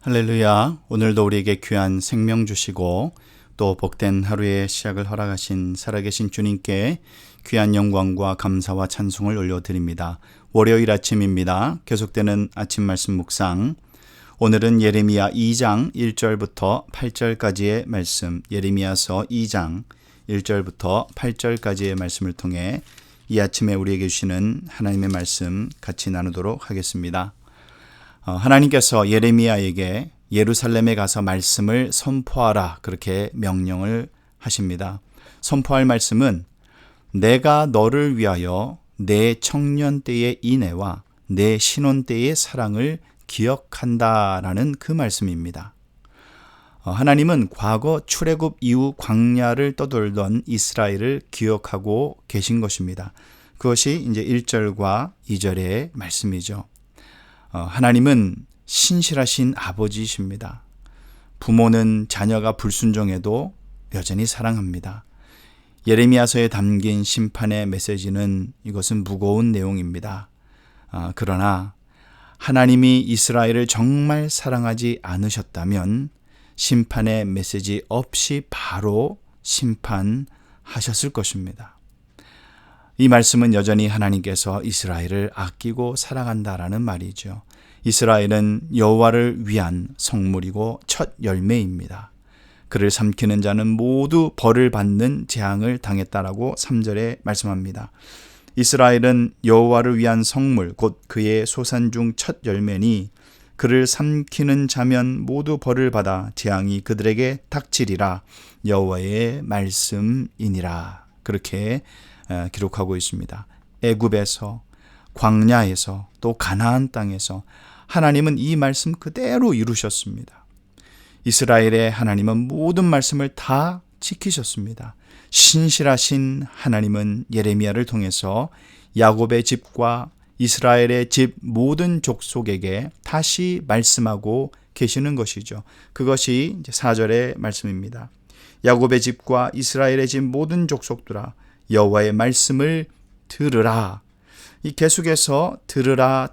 할렐루야. 오늘도 우리에게 귀한 생명 주시고 또 복된 하루의 시작을 허락하신 살아계신 주님께 귀한 영광과 감사와 찬송을 올려드립니다. 월요일 아침입니다. 계속되는 아침 말씀 묵상. 오늘은 예레미야 2장 1절부터 8절까지의 말씀, 예레미야서 2장 1절부터 8절까지의 말씀을 통해 이 아침에 우리에게 주시는 하나님의 말씀 같이 나누도록 하겠습니다. 하나님께서 예레미야에게 예루살렘에 가서 말씀을 선포하라 그렇게 명령을 하십니다. 선포할 말씀은 내가 너를 위하여 내 청년 때의 인애와 내 신혼 때의 사랑을 기억한다라는 그 말씀입니다. 하나님은 과거 출애굽 이후 광야를 떠돌던 이스라엘을 기억하고 계신 것입니다. 그것이 이제 1절과 2절의 말씀이죠. 하나님은 신실하신 아버지이십니다. 부모는 자녀가 불순종해도 여전히 사랑합니다. 예레미야서에 담긴 심판의 메시지는 이것은 무거운 내용입니다. 그러나 하나님이 이스라엘을 정말 사랑하지 않으셨다면 심판의 메시지 없이 바로 심판하셨을 것입니다. 이 말씀은 여전히 하나님께서 이스라엘을 아끼고 사랑한다라는 말이죠. 이스라엘은 여호와를 위한 성물이고 첫 열매입니다. 그를 삼키는 자는 모두 벌을 받는 재앙을 당했다라고 3절에 말씀합니다. 이스라엘은 여호와를 위한 성물, 곧 그의 소산 중 첫 열매니 그를 삼키는 자면 모두 벌을 받아 재앙이 그들에게 닥치리라. 여호와의 말씀이니라. 그렇게 기록하고 있습니다. 애굽에서, 광야에서, 또 가나안 땅에서 하나님은 이 말씀 그대로 이루셨습니다. 이스라엘의 하나님은 모든 말씀을 다 지키셨습니다. 신실하신 하나님은 예레미야를 통해서 야곱의 집과 이스라엘의 집 모든 족속에게 다시 말씀하고 계시는 것이죠. 그것이 이제 4절의 말씀입니다. 야곱의 집과 이스라엘의 집 모든 족속들아 여호와의 말씀을 들으라. 이 계속해서 들으라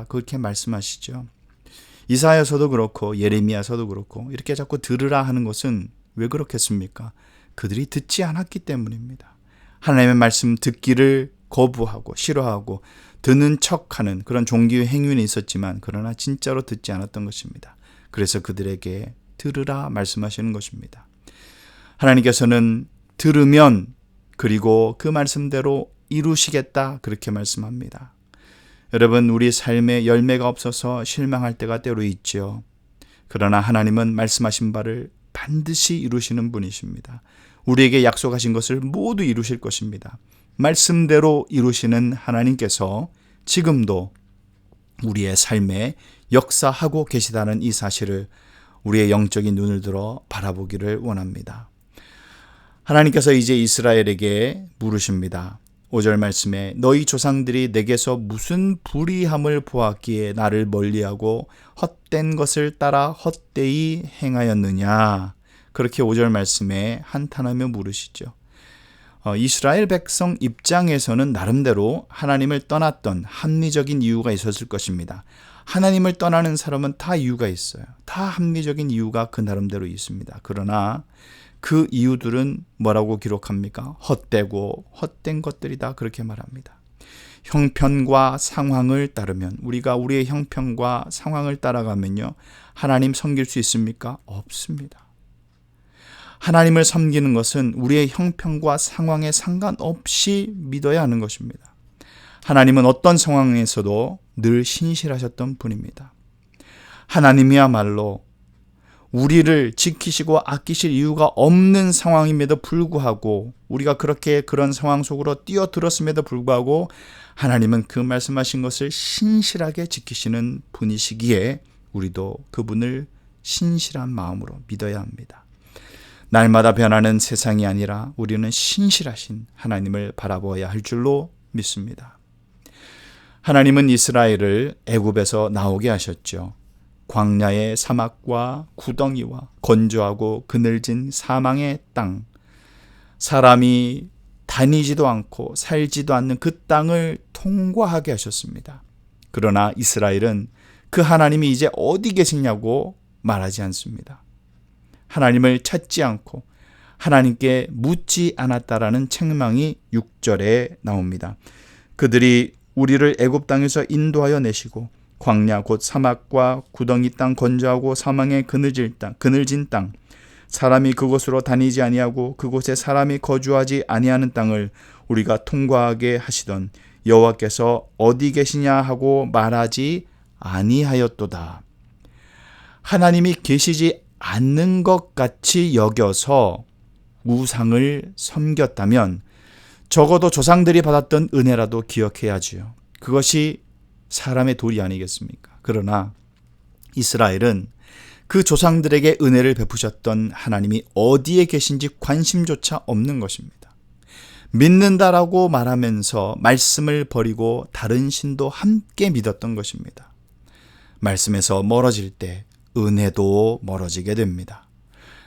그렇게 말씀하시죠. 이사야서도 그렇고 예레미야서도 그렇고 이렇게 자꾸 들으라 하는 것은 왜 그렇겠습니까? 그들이 듣지 않았기 때문입니다. 하나님의 말씀 듣기를 거부하고 싫어하고 듣는 척하는 그런 종교의 행위는 있었지만 그러나 진짜로 듣지 않았던 것입니다. 그래서 그들에게 들으라 말씀하시는 것입니다. 하나님께서는 들으면 그리고 그 말씀대로 이루시겠다 그렇게 말씀합니다. 여러분, 우리 삶에 열매가 없어서 실망할 때가 때로 있죠. 그러나 하나님은 말씀하신 바를 반드시 이루시는 분이십니다. 우리에게 약속하신 것을 모두 이루실 것입니다. 말씀대로 이루시는 하나님께서 지금도 우리의 삶에 역사하고 계시다는 이 사실을 우리의 영적인 눈을 들어 바라보기를 원합니다. 하나님께서 이제 이스라엘에게 물으십니다. 5절 말씀에 너희 조상들이 내게서 무슨 불의함을 보았기에 나를 멀리하고 헛된 것을 따라 헛되이 행하였느냐. 그렇게 5절 말씀에 한탄하며 물으시죠. 이스라엘 백성 입장에서는 나름대로 하나님을 떠났던 합리적인 이유가 있었을 것입니다. 하나님을 떠나는 사람은 다 이유가 있어요. 다 합리적인 이유가 그 나름대로 있습니다. 그러나 그 이유들은 뭐라고 기록합니까? 헛되고 헛된 것들이다 그렇게 말합니다. 형편과 상황을 따르면 우리가 우리의 형편과 상황을 따라가면요 하나님 섬길 수 있습니까? 없습니다. 하나님을 섬기는 것은 우리의 형편과 상황에 상관없이 믿어야 하는 것입니다. 하나님은 어떤 상황에서도 늘 신실하셨던 분입니다. 하나님이야말로 우리를 지키시고 아끼실 이유가 없는 상황임에도 불구하고 우리가 그렇게 그런 상황 속으로 뛰어들었음에도 불구하고 하나님은 그 말씀하신 것을 신실하게 지키시는 분이시기에 우리도 그분을 신실한 마음으로 믿어야 합니다. 날마다 변하는 세상이 아니라 우리는 신실하신 하나님을 바라보아야 할 줄로 믿습니다. 하나님은 이스라엘을 애굽에서 나오게 하셨죠. 광야의 사막과 구덩이와 건조하고 그늘진 사망의 땅, 사람이 다니지도 않고 살지도 않는 그 땅을 통과하게 하셨습니다. 그러나 이스라엘은 그 하나님이 이제 어디 계시냐고 말하지 않습니다. 하나님을 찾지 않고 하나님께 묻지 않았다라는 책망이 6절에 나옵니다. 그들이 우리를 애굽 땅에서 인도하여 내시고 광야 곧 사막과 구덩이 땅 건조하고 사망의 그늘진 땅 사람이 그곳으로 다니지 아니하고 그곳에 사람이 거주하지 아니하는 땅을 우리가 통과하게 하시던 여호와께서 어디 계시냐 하고 말하지 아니하였도다. 하나님이 계시지 않는 것 같이 여겨서 우상을 섬겼다면 적어도 조상들이 받았던 은혜라도 기억해야지요. 그것이 사람의 도리 아니겠습니까? 그러나 이스라엘은 그 조상들에게 은혜를 베푸셨던 하나님이 어디에 계신지 관심조차 없는 것입니다. 믿는다라고 말하면서 말씀을 버리고 다른 신도 함께 믿었던 것입니다. 말씀에서 멀어질 때 은혜도 멀어지게 됩니다.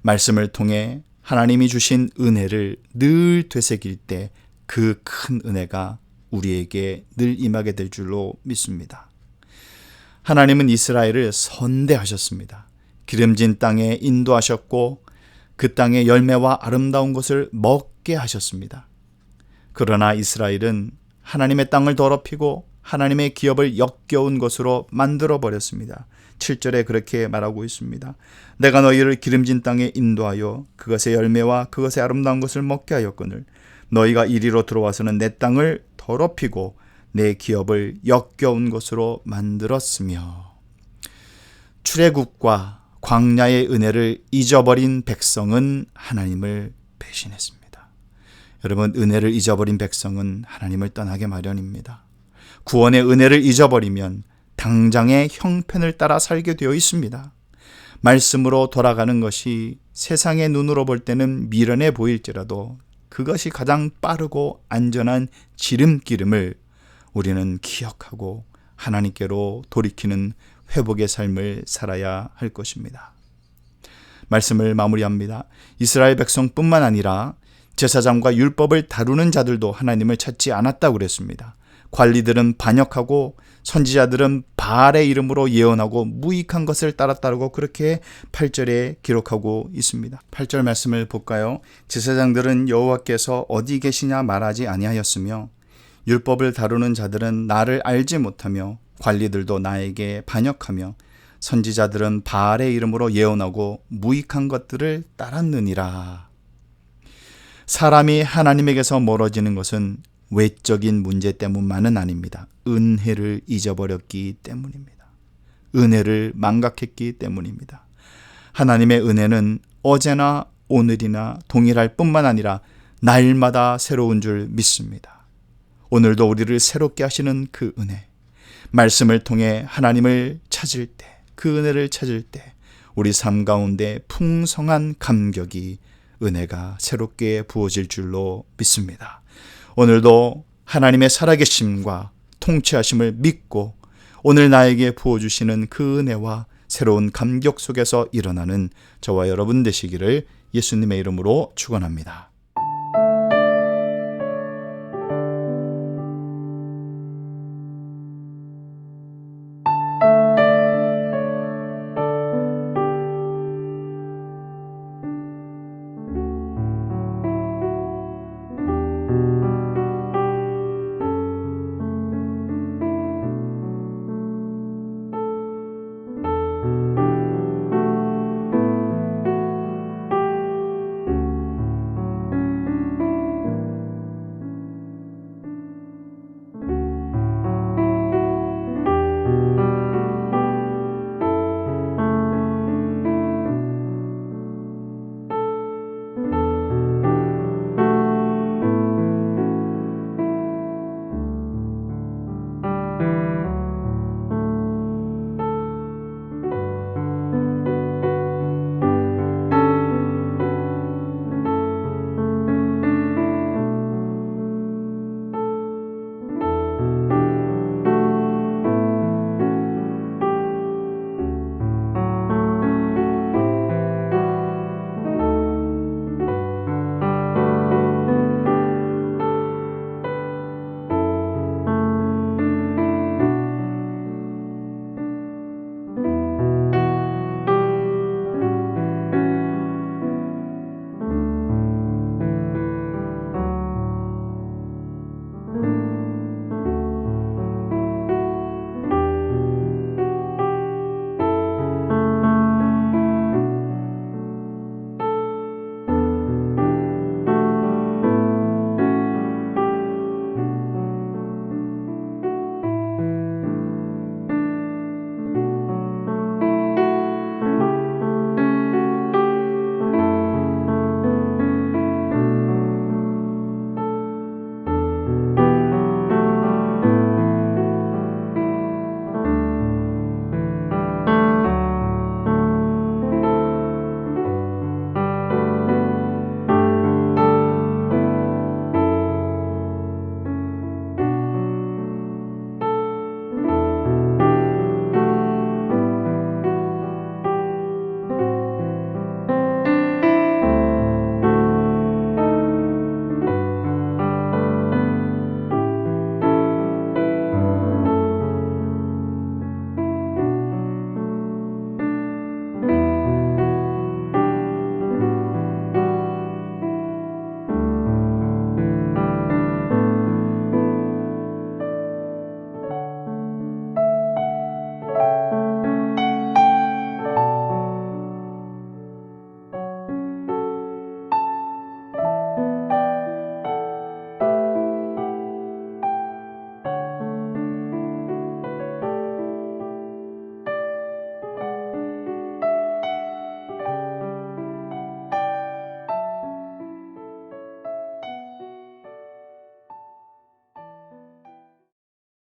말씀을 통해 하나님이 주신 은혜를 늘 되새길 때 그 큰 은혜가 우리에게 늘 임하게 될 줄로 믿습니다. 하나님은 이스라엘을 선대하셨습니다. 기름진 땅에 인도하셨고 그 땅의 열매와 아름다운 것을 먹게 하셨습니다. 그러나 이스라엘은 하나님의 땅을 더럽히고 하나님의 기업을 역겨운 것으로 만들어버렸습니다. 7절에 그렇게 말하고 있습니다. 내가 너희를 기름진 땅에 인도하여 그것의 열매와 그것의 아름다운 것을 먹게 하였거늘 너희가 이리로 들어와서는 내 땅을 더럽히고 내 기업을 역겨운 것으로 만들었으며. 출애굽과 광야의 은혜를 잊어버린 백성은 하나님을 배신했습니다. 여러분, 은혜를 잊어버린 백성은 하나님을 떠나게 마련입니다. 구원의 은혜를 잊어버리면 당장의 형편을 따라 살게 되어 있습니다. 말씀으로 돌아가는 것이 세상의 눈으로 볼 때는 미련해 보일지라도 그것이 가장 빠르고 안전한 지름길임을 우리는 기억하고 하나님께로 돌이키는 회복의 삶을 살아야 할 것입니다. 말씀을 마무리합니다. 이스라엘 백성뿐만 아니라 제사장과 율법을 다루는 자들도 하나님을 찾지 않았다고 그랬습니다. 관리들은 반역하고 선지자들은 바알의 이름으로 예언하고 무익한 것을 따랐다고 그렇게 8절에 기록하고 있습니다. 8절 말씀을 볼까요? 제사장들은 여호와께서 어디 계시냐 말하지 아니하였으며 율법을 다루는 자들은 나를 알지 못하며 관리들도 나에게 반역하며 선지자들은 바알의 이름으로 예언하고 무익한 것들을 따랐느니라. 사람이 하나님에게서 멀어지는 것은 외적인 문제 때문만은 아닙니다. 은혜를 잊어버렸기 때문입니다. 은혜를 망각했기 때문입니다. 하나님의 은혜는 어제나 오늘이나 동일할 뿐만 아니라 날마다 새로운 줄 믿습니다. 오늘도 우리를 새롭게 하시는 그 은혜, 말씀을 통해 하나님을 찾을 때, 그 은혜를 찾을 때 우리 삶 가운데 풍성한 감격이, 은혜가 새롭게 부어질 줄로 믿습니다. 오늘도 하나님의 살아계심과 통치하심을 믿고 오늘 나에게 부어주시는 그 은혜와 새로운 감격 속에서 일어나는 저와 여러분 되시기를 예수님의 이름으로 축원합니다.